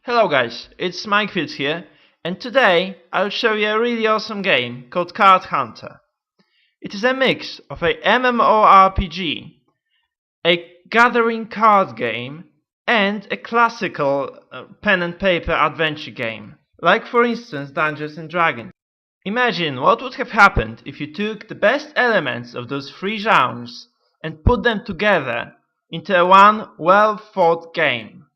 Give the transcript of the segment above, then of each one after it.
Hello guys, it's Mikefields here, and today I'll show you a really awesome game called Card Hunter. It is a mix of a mmorpg, a gathering card game, and a classical pen and paper adventure game, like for instance Dungeons and Dragons. Imagine what would have happened if you took the best elements of those three genres and put them together into one well-thought game.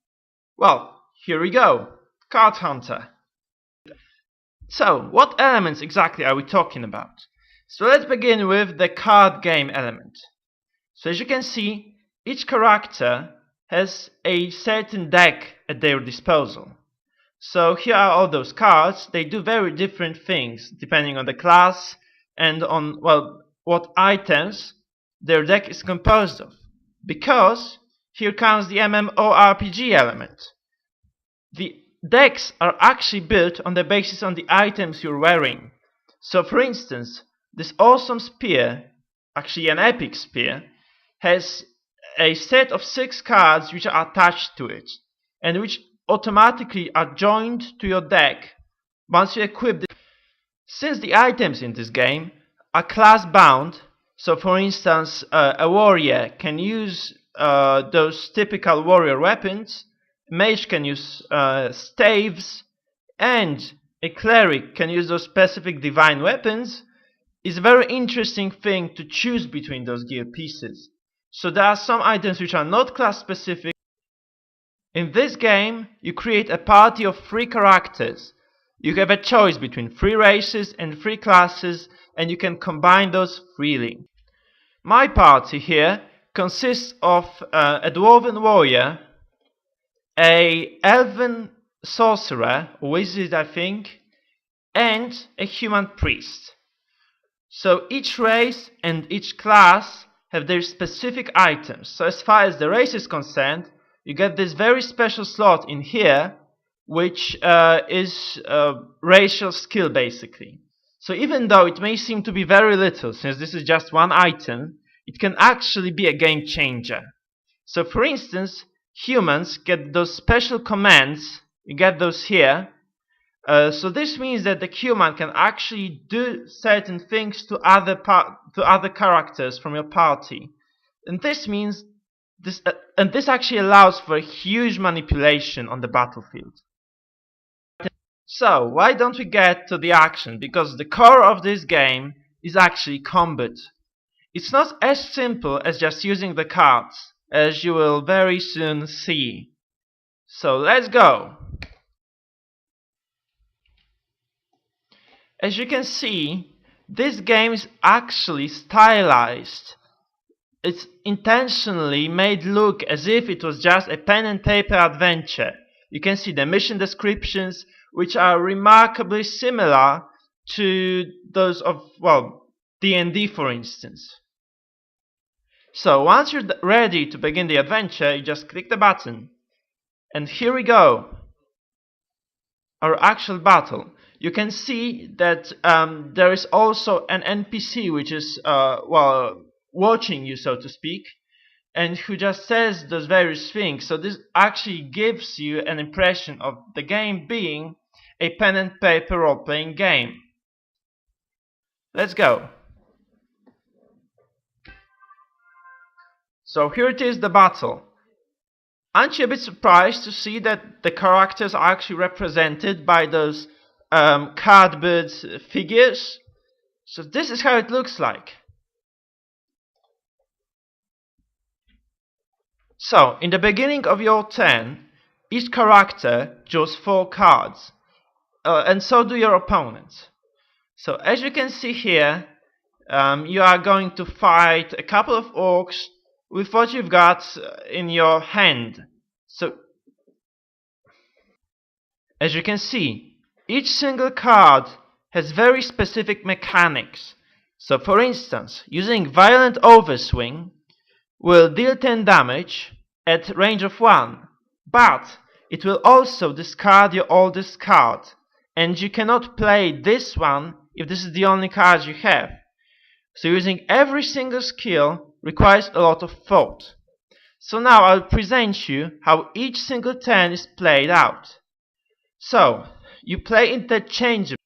Well, here we go, Card Hunter. So, what elements exactly are we talking about? So let's begin with the card game element. So as you can see, each character has a certain deck at their disposal. So here are all those cards. They do very different things depending on the class and on, well, what items their deck is composed of. Because here comes the mmorpg element. The decks are actually built on the basis on the items you're wearing. So for instance, this awesome spear, actually an epic spear, has a set of 6 cards which are attached to it and which automatically are joined to your deck once you equip it. Since the items in this game are class bound, so for instance a warrior can use those typical warrior weapons, mage can use staves, and a cleric can use those specific divine weapons. It's a very interesting thing to choose between those gear pieces. So there are some items which are not class specific. In this game you create a party of 3 characters. You have a choice between 3 races and 3 classes, and you can combine those freely. My party here consists of a dwarven warrior, a elven sorcerer, wizard I think, and a human priest. So each race and each class have their specific items. So as far as the race is concerned, you get this very special slot in here, which is racial skill basically. So even though it may seem to be very little, since this is just one item, it can actually be a game changer. So for instance, humans get those special commands, you get those here. So this means that the human can actually do certain things to other characters from your party. And this means this actually allows for a huge manipulation on the battlefield. So why don't we get to the action? Because the core of this game is actually combat. It's not as simple as just using the cards, as you will very soon see. So let's go! As you can see, this game is actually stylized. It's intentionally made look as if it was just a pen and paper adventure. You can see the mission descriptions, which are remarkably similar to those of, well, D&D for instance. So once you're ready to begin the adventure, you just click the button. And here we go. Our actual battle. You can see that there is also an NPC which is, well, watching you, so to speak, and who just says those various things. So this actually gives you an impression of the game being a pen and paper role-playing game. Let's go. So here it is, the battle. Aren't you a bit surprised to see that the characters are actually represented by those cardboard figures? So this is how it looks like. So in the beginning of your turn, each character draws 4 cards, and so do your opponents. So as you can see here, you are going to fight a couple of orcs with what you've got in your hand. So as you can see, each single card has very specific mechanics. So for instance, using Violent Overswing will deal 10 damage at range of 1, but it will also discard your oldest card, and you cannot play this one if this is the only card you have. So using every single skill requires a lot of thought. So now I'll present you how each single turn is played out. So, you play interchangeably.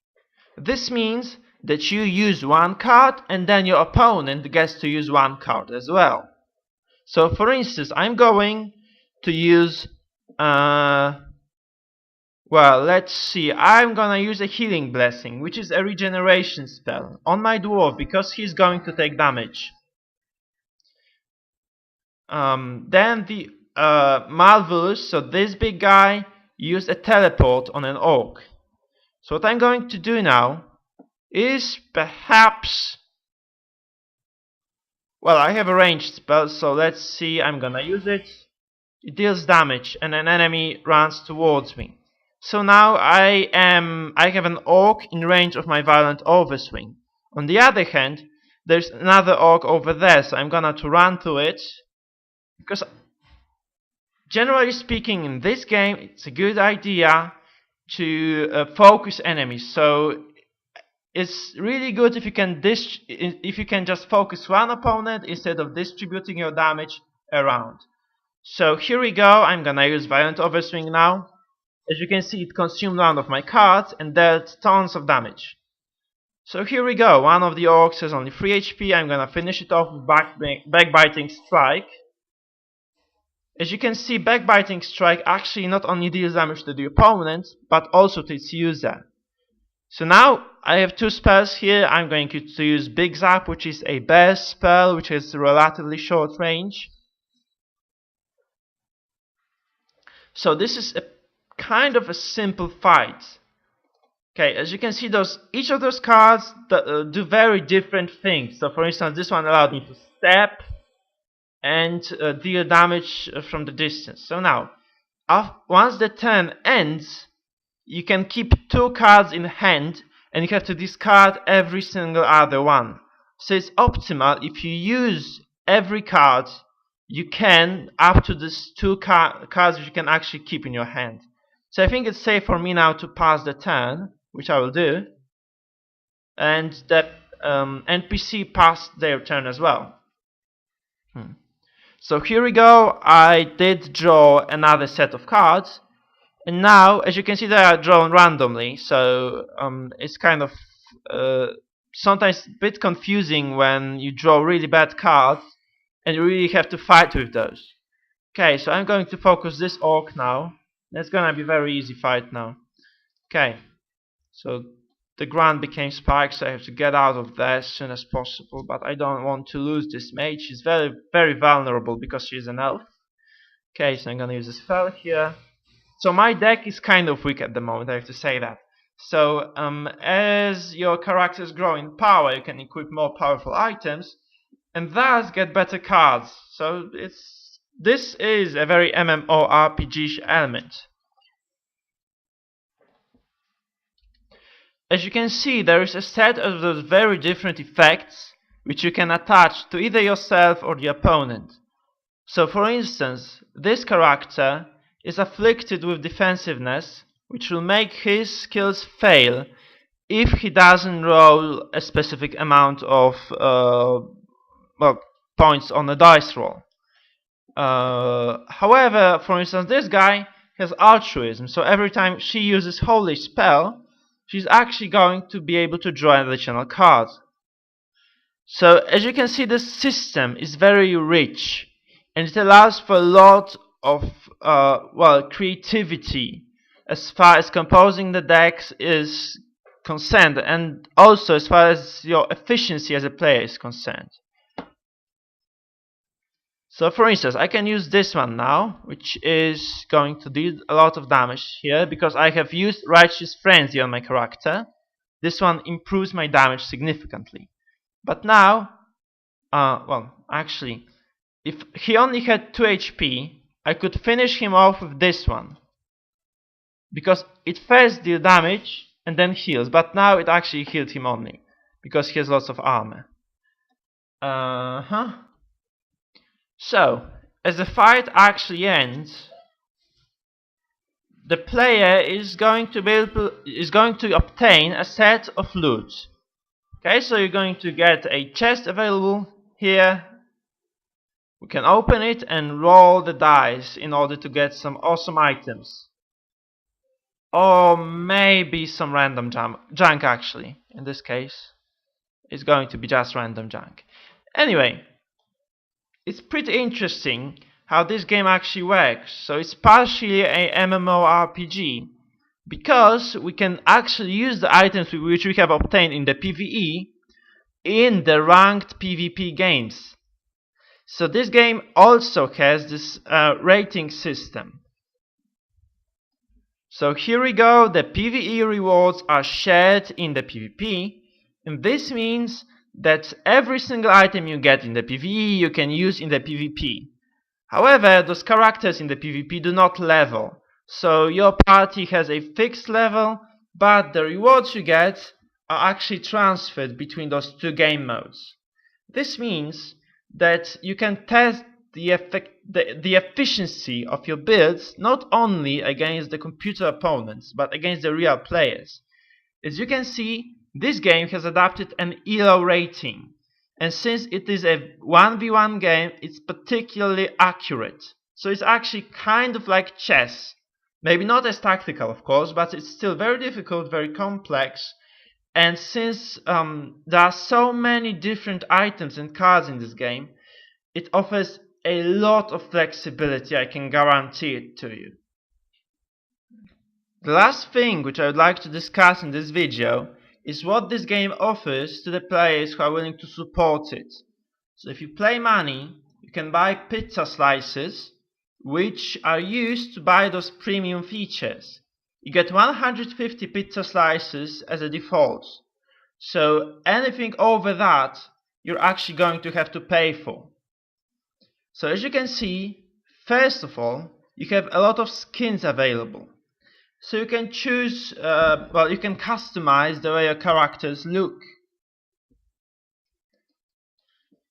This means that you use one card and then your opponent gets to use one card as well. So for instance, I'm going to use, well, let's see, I'm gonna use a healing blessing, which is a regeneration spell, on my dwarf because he's going to take damage. Then the Malvulus, so this big guy, used a teleport on an orc. So what I'm going to do now is perhaps, well, I have a ranged spell, so let's see, I'm gonna use it. It deals damage and an enemy runs towards me. So now I have an orc in range of my violent overswing. On the other hand, there's another orc over there, so I'm gonna to run to it, because generally speaking in this game it's a good idea to focus enemies. So it's really good if you can just focus one opponent instead of distributing your damage around. So here we go, I'm gonna use Violent Overswing now. As you can see, it consumed one of my cards and dealt tons of damage. So here we go, one of the orcs has only 3 HP, I'm gonna finish it off with Backbiting Strike. As you can see, Backbiting Strike actually not only deals damage to the opponent, but also to its user. So now I have two spells here. I'm going to use Big Zap, which is a bear spell, which has relatively short range. So this is a kind of a simple fight. Okay, as you can see, each of those cards do very different things. So for instance, this one allowed me to step and deal damage from the distance. So now, once the turn ends, you can keep two cards in hand and you have to discard every single other one. So it's optimal if you use every card you can up to these two cards which you can actually keep in your hand. So I think it's safe for me now to pass the turn, which I will do, and that NPC passed their turn as well. So here we go, I did draw another set of cards, and now as you can see they are drawn randomly, so it's kind of sometimes a bit confusing when you draw really bad cards and you really have to fight with those. Okay, so I'm going to focus this orc now. That's gonna be a very easy fight now. Okay, so the ground became spiked, so I have to get out of there as soon as possible, but I don't want to lose this mage. She's very, very vulnerable because she's an elf. Okay, so I'm gonna use a spell here. So my deck is kind of weak at the moment, I have to say that. So as your characters grow in power, you can equip more powerful items and thus get better cards. So this is a very mmorpg element. As you can see, there is a set of those very different effects which you can attach to either yourself or the opponent. So for instance, this character is afflicted with defensiveness, which will make his skills fail if he doesn't roll a specific amount of points on the dice roll. However, for instance, this guy has altruism, so every time she uses holy spell, she's actually going to be able to draw an additional card. So as you can see, this system is very rich and it allows for a lot of creativity as far as composing the decks is concerned, and also as far as your efficiency as a player is concerned. So for instance, I can use this one now, which is going to deal a lot of damage here because I have used Righteous Frenzy on my character. This one improves my damage significantly. But now, actually, if he only had 2 HP, I could finish him off with this one. Because it first deals damage and then heals, but now it actually healed him only, because he has lots of armor. So, as the fight actually ends, the player is going to obtain a set of loot. Okay, so you're going to get a chest available here. We can open it and roll the dice in order to get some awesome items. or maybe some random junk actually. In this case, it's going to be just random junk. Anyway, it's pretty interesting how this game actually works. So it's partially a MMORPG because we can actually use the items which we have obtained in the PvE in the ranked PvP games. So this game also has this rating system. So here we go, the PvE rewards are shared in the PvP, and this means that every single item you get in the PvE you can use in the PvP. However, those characters in the PvP do not level, so your party has a fixed level, but the rewards you get are actually transferred between those two game modes. This means that you can test the efficiency of your builds not only against the computer opponents, but against the real players. As you can see, this game has adopted an ELO rating, and since it is a 1v1 game, it's particularly accurate. So it's actually kind of like chess. Maybe not as tactical, of course, but it's still very difficult, very complex. And since there are so many different items and cards in this game, it offers a lot of flexibility, I can guarantee it to you. The last thing which I would like to discuss in this video is what this game offers to the players who are willing to support it. So if you play money, you can buy pizza slices, which are used to buy those premium features. You get 150 pizza slices as a default. So anything over that, you're actually going to have to pay for. So as you can see, first of all, you have a lot of skins available. So you can choose, you can customize the way your characters look.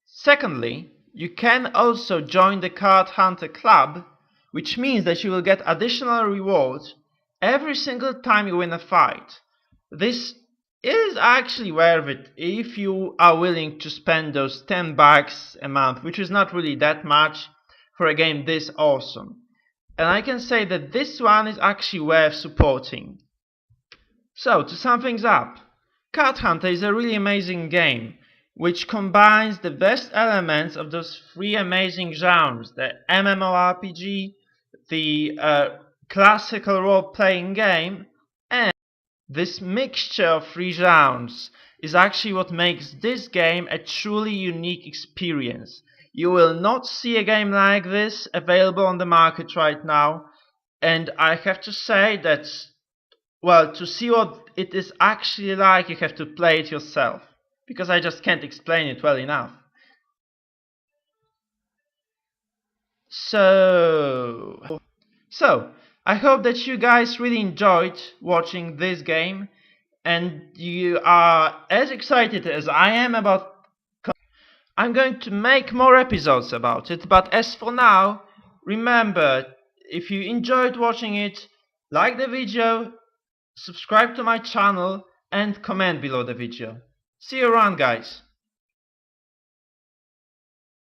Secondly, you can also join the Card Hunter Club, which means that you will get additional rewards every single time you win a fight. This is actually worth it if you are willing to spend those $10 a month, which is not really that much for a game this awesome. And I can say that this one is actually worth supporting. So, to sum things up, Card Hunter is a really amazing game, which combines the best elements of those three amazing genres, the MMORPG, the classical role-playing game, and this mixture of three genres is actually what makes this game a truly unique experience. You will not see a game like this available on the market right now, and I have to say that, well, to see what it is actually like, you have to play it yourself, because I just can't explain it well enough. So I hope that you guys really enjoyed watching this game, and you are as excited as I am about. I'm going to make more episodes about it, but as for now, remember, if you enjoyed watching it, like the video, subscribe to my channel, and comment below the video. See you around, guys.